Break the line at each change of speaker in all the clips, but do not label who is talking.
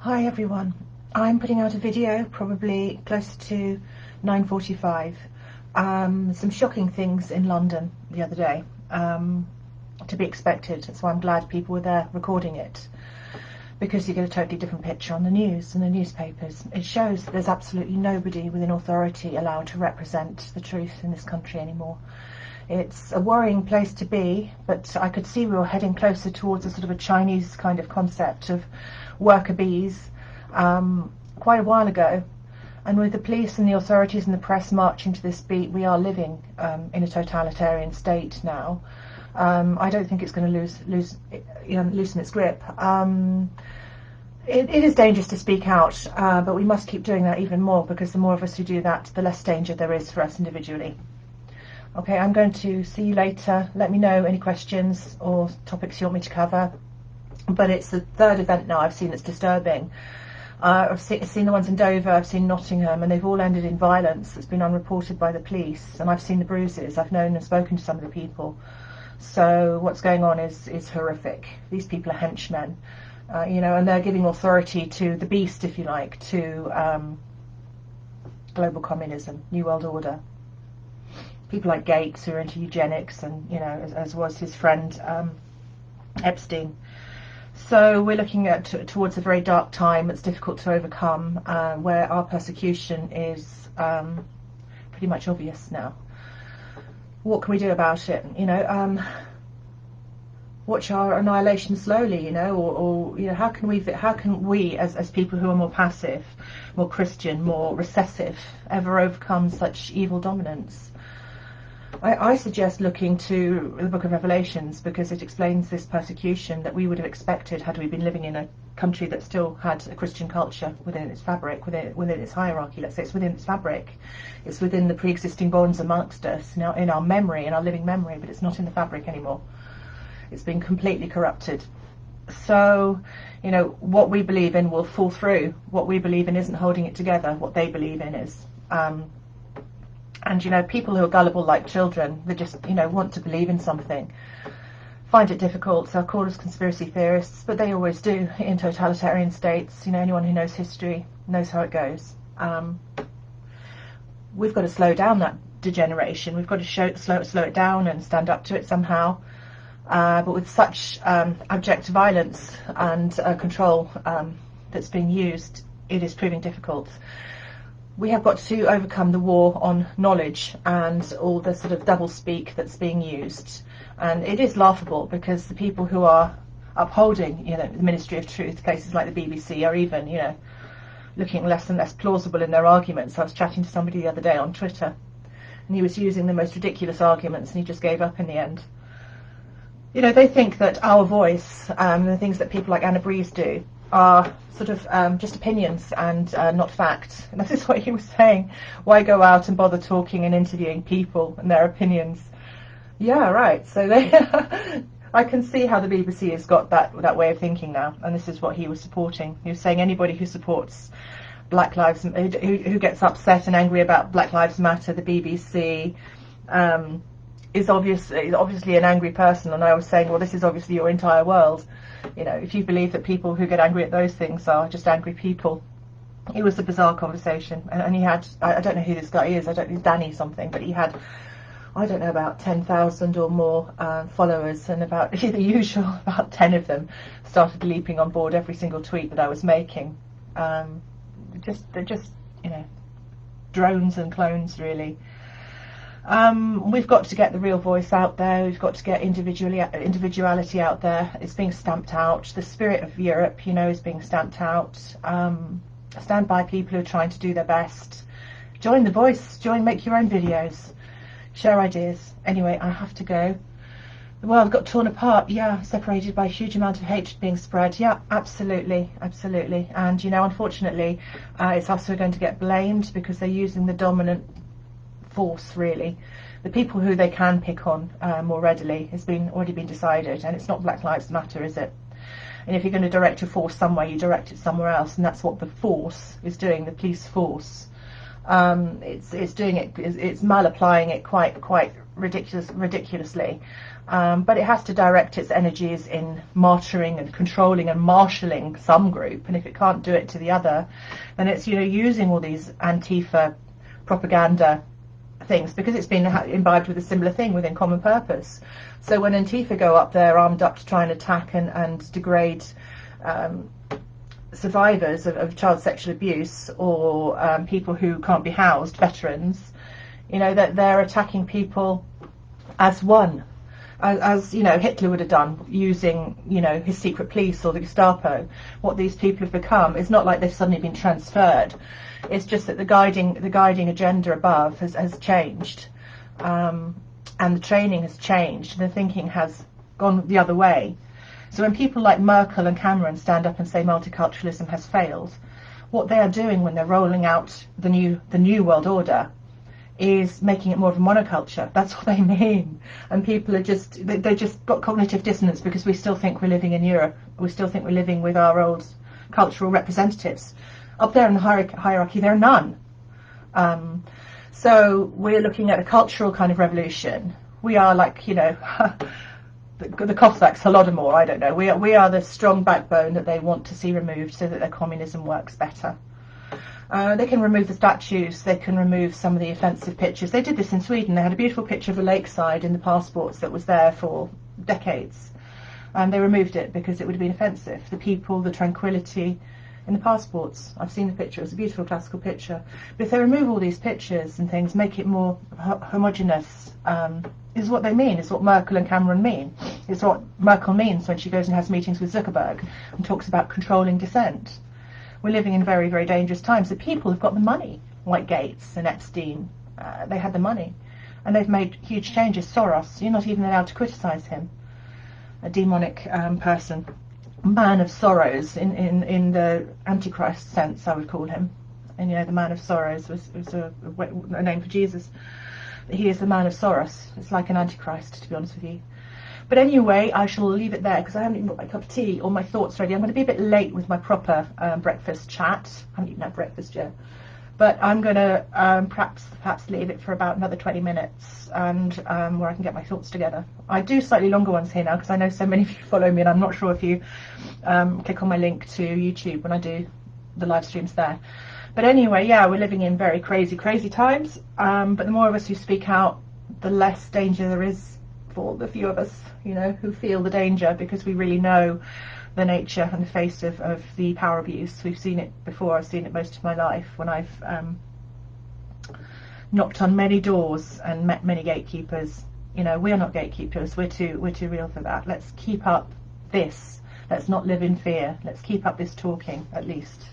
Hi everyone, I'm putting out a video probably close to 9:45. Some shocking things in London the other day, to be expected, so I'm glad people were there recording it, because you get a totally different picture on the news and the newspapers. It shows that there's absolutely nobody within authority allowed to represent the truth in this country anymore. It's a worrying place to be, but I could see we were heading closer towards a sort of a Chinese kind of concept of worker bees quite a while ago. And with the police and the authorities and the press marching to this beat, we are living in a totalitarian state now. I don't think it's going to loosen its grip. It is dangerous to speak out, but we must keep doing that even more, because the more of us who do that, the less danger there is for us individually. Okay, I'm going to see you later. Let me know any questions or topics you want me to cover. But it's the third event now I've seen that's disturbing. I've seen the ones in Dover, I've seen Nottingham, and they've all ended in violence that's been unreported by the police. And I've seen the bruises. I've known and spoken to some of the people. So what's going on is horrific. These people are henchmen, and they're giving authority to the beast, if you like, to global communism, New World Order. People like Gates, who are into eugenics, and as was his friend Epstein. So we're looking at towards a very dark time that's difficult to overcome, where our persecution is pretty much obvious now. What can we do about it? Watch our annihilation slowly, or how can we as people who are more passive, more Christian, more recessive, ever overcome such evil dominance? I suggest looking to the book of Revelations, because it explains this persecution that we would have expected had we been living in a country that still had a Christian culture within its fabric, within its hierarchy. Let's say it's within its fabric. It's within the pre-existing bonds amongst us, now in our memory, in our living memory, but it's not in the fabric anymore. It's been completely corrupted. So, what we believe in will fall through. What we believe in isn't holding it together. What they believe in is. And people who are gullible like children, they just, want to believe in something, find it difficult. They'll call us conspiracy theorists, but they always do in totalitarian states. Anyone who knows history knows how it goes. We've got to slow down that degeneration. We've got to slow it down and stand up to it somehow. But with such abject violence and control that's being used, it is proving difficult. We have got to overcome the war on knowledge and all the sort of double-speak that's being used. And it is laughable, because the people who are upholding, the Ministry of Truth, places like the BBC, are even, looking less and less plausible in their arguments. I was chatting to somebody the other day on Twitter, and he was using the most ridiculous arguments, and he just gave up in the end. They think that our voice, the things that people like Anna Breeze do, are sort of just opinions and not fact. And this is what he was saying. Why go out and bother talking and interviewing people and their opinions? Yeah, right. So I can see how the BBC has got that way of thinking now, and this is what he was supporting. He was saying anybody who supports Black Lives, who gets upset and angry about Black Lives Matter, the BBC, is obviously an angry person. And I was saying, well, this is obviously your entire world. If you believe that people who get angry at those things are just angry people. It was a bizarre conversation, and he had, I don't know who this guy is, I don't know, Danny something, but he had, I don't know, about 10,000 or more followers, and about the usual, about 10 of them started leaping on board every single tweet that I was making. They're just drones and clones, really. We've got to get the real voice out there. We've got to get individuality out there. It's being stamped out. The spirit of Europe, is being stamped out. Stand by people who are trying to do their best. Join the voice. Make your own videos. Share ideas. Anyway, I have to go. The world got torn apart. Yeah, separated by a huge amount of hatred being spread. Yeah, absolutely. And, unfortunately, it's us who are going to get blamed, because they're using the dominant force, really. The people who they can pick on more readily has already been decided, and it's not Black Lives Matter, is it? And if you're going to direct your force somewhere, you direct it somewhere else, and that's what the force is doing, the police force. It's doing it, it's malapplying it quite ridiculously. But it has to direct its energies in martyring and controlling and marshalling some group, and if it can't do it to the other, then it's, you know, using all these Antifa propaganda things, because it's been imbibed with a similar thing within Common Purpose. So when Antifa go up there armed up to try and attack and degrade survivors of child sexual abuse, or people who can't be housed, veterans, you know, that they're attacking people as one, as you know, Hitler would have done, using, you know, his secret police or the Gestapo. What these people have become is not like they've suddenly been transferred. It's just that the guiding agenda above has changed, and the training has changed. The thinking has gone the other way. So when people like Merkel and Cameron stand up and say multiculturalism has failed, what they are doing when they're rolling out the new world order is making it more of a monoculture. That's what they mean. And people are they just got cognitive dissonance, because we still think we're living in Europe. We still think we're living with our old cultural representatives. Up there in the hierarchy, there are none. So we're looking at a cultural kind of revolution. We are like, you know, the Cossacks, Holodomor, I don't know. We are the strong backbone that they want to see removed so that their communism works better. They can remove the statues, they can remove some of the offensive pictures. They did this in Sweden. They had a beautiful picture of a lakeside in the passports that was there for decades. And they removed it because it would have been offensive. The people, the tranquility in the passports. I've seen the picture. It's a beautiful classical picture. But if they remove all these pictures and things, make it more homogeneous, is what they mean. It's what Merkel and Cameron mean. It's what Merkel means when she goes and has meetings with Zuckerberg and talks about controlling dissent. We're living in very, very dangerous times. The people have got the money, like Gates and Epstein. They had the money. And they've made huge changes. Soros, you're not even allowed to criticise him. A demonic person. Man of sorrows, in the Antichrist sense, I would call him. And, you know, the man of sorrows was a name for Jesus. He is the man of Soros. It's like an Antichrist, to be honest with you. But anyway, I shall leave it there, because I haven't even got my cup of tea or my thoughts ready. I'm going to be a bit late with my proper breakfast chat. I haven't even had breakfast yet. But I'm going to perhaps leave it for about another 20 minutes, and where I can get my thoughts together. I do slightly longer ones here now, because I know so many of you follow me, and I'm not sure if you click on my link to YouTube when I do the live streams there. But anyway, yeah, we're living in very crazy, crazy times. But the more of us who speak out, the less danger there is for the few of us, you know, who feel the danger, because we really know the nature and the face of the power abuse. We've seen it before. I've seen it most of my life when I've knocked on many doors and met many gatekeepers. You know, we are not gatekeepers. We're too real for that. Let's keep up this. Let's not live in fear. Let's keep up this talking, at least.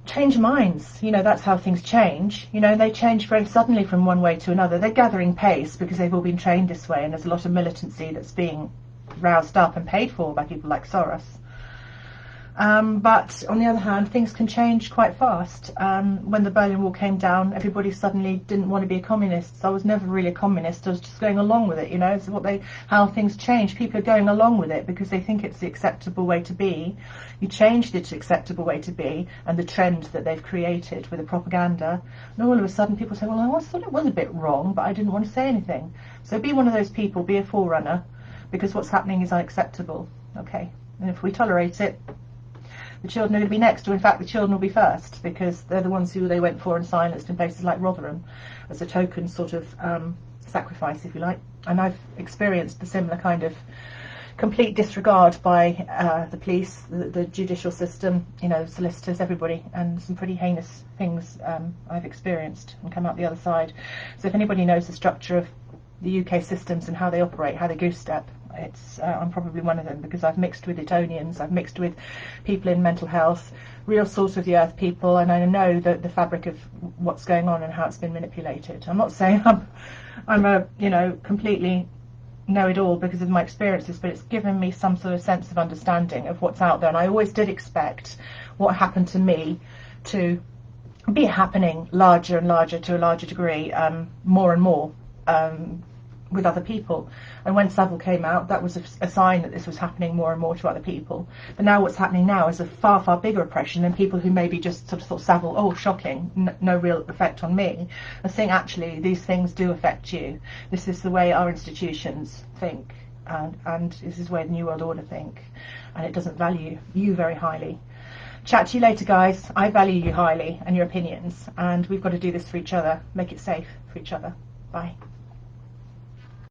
Change minds, you know, that's how things change. You know, they change very suddenly from one way to another. They're gathering pace because they've all been trained this way, and there's a lot of militancy that's being roused up and paid for by people like Soros. But on the other hand, things can change quite fast. When the Berlin Wall came down, everybody suddenly didn't want to be a communist. I was never really a communist. I was just going along with it, you know. It's how things change. People are going along with it because they think it's the acceptable way to be. You change the acceptable way to be and the trend that they've created with the propaganda, and all of a sudden people say, well, I thought it was a bit wrong, but I didn't want to say anything. So be one of those people, be a forerunner, because what's happening is unacceptable. Okay, and if we tolerate it, the children are going to be next, or in fact the children will be first, because they're the ones who they went for and silenced in places like Rotherham as a token sort of sacrifice, if you like. And I've experienced the similar kind of complete disregard by the police, the judicial system, you know, solicitors, everybody, and some pretty heinous things I've experienced and come out the other side. So if anybody knows the structure of the UK systems and how they operate, how they goose step, I'm probably one of them, because I've mixed with Etonians, I've mixed with people in mental health, real salt of the earth people, and I know the fabric of what's going on and how it's been manipulated. I'm not saying I'm a, you know, completely know it all because of my experiences, but it's given me some sort of sense of understanding of what's out there. And I always did expect what happened to me to be happening larger and larger, to a larger degree, more and more. with other people. And when Savile came out, that was a sign that this was happening more and more to other people. But now what's happening now is a far, far bigger oppression, and people who maybe just sort of thought Savile, oh, shocking, no real effect on me, are saying actually these things do affect you. This is the way our institutions think, and this is the way the New World Order think, and it doesn't value you very highly. Chat to you later, guys. I value you highly and your opinions, and we've got to do this for each other, make it safe for each other. Bye.